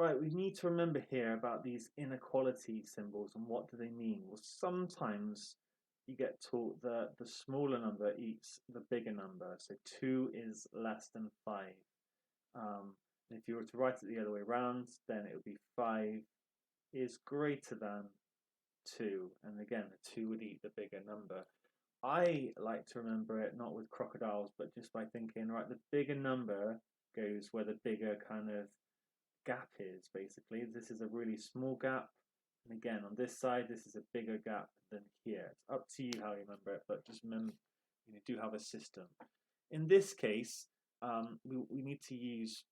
Right, we need to remember here about these inequality symbols and what do they mean? Well, sometimes you get taught that the smaller number eats the bigger number. So 2 is less than 5. And if you were to write it the other way around, then it would be 5 is greater than 2. And again, the 2 would eat the bigger number. I like to remember it not with crocodiles, but just by thinking, right, the bigger number goes where the bigger kind of gap is, basically. This is a really small gap. And again, on this side, this is a bigger gap than here. It's up to you how you remember it, but just remember, do have a system. In this case, we need to use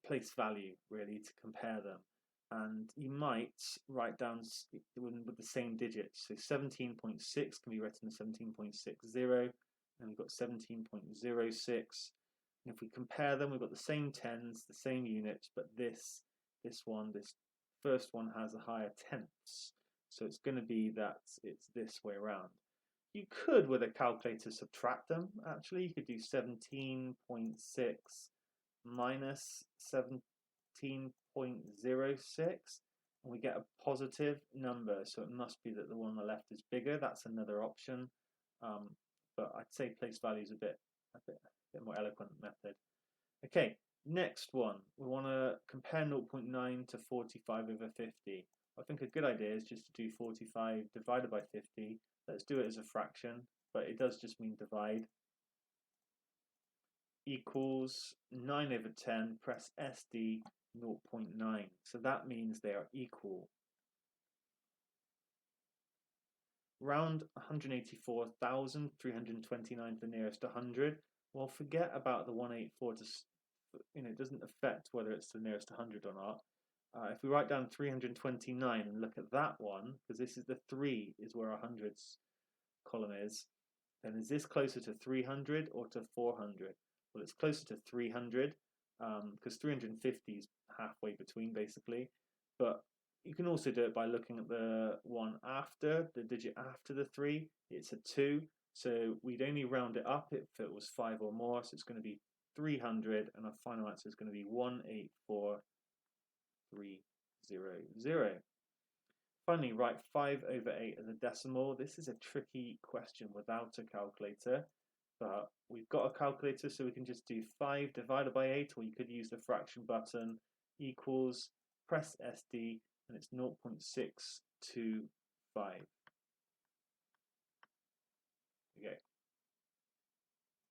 place value, really, to compare them. And you might write down with the same digits. So 17.6 can be written as 17.60, and we've got 17.06. And if we compare them, we've got the same tens, the same units, but this first one has a higher tenths. So it's going to be that it's this way around. You could, with a calculator, subtract them, actually. You could do 17.6 minus 17.06, and we get a positive number, so it must be that the one on the left is bigger. That's another option, but I'd say place value is a bit more eloquent method. Okay, next one. We want to compare 0.9 to 45 over 50. I think a good idea is just to do 45 divided by 50. Let's do it as a fraction, but it does just mean divide. Equals 9 over 10, press SD 0.9. So that means they are equal. Round 184,329 to the nearest 100. Well, forget about the 184 to, it doesn't affect whether it's the nearest 100 or not. If we write down 329 and look at that one, because this is the 3 is where our hundreds column is, then is this closer to 300 or to 400? Well, it's closer to 300 because 350 is halfway between, basically. But you can also do it by looking at the one after, the digit after the 3. It's a 2, so we'd only round it up if it was 5 or more, so it's going to be 300, and our final answer is going to be 184,300. Finally, write 5 over 8 as a decimal. This is a tricky question without a calculator, but we've got a calculator, so we can just do 5 divided by 8, or you could use the fraction button, equals, press SD, and it's 0.625.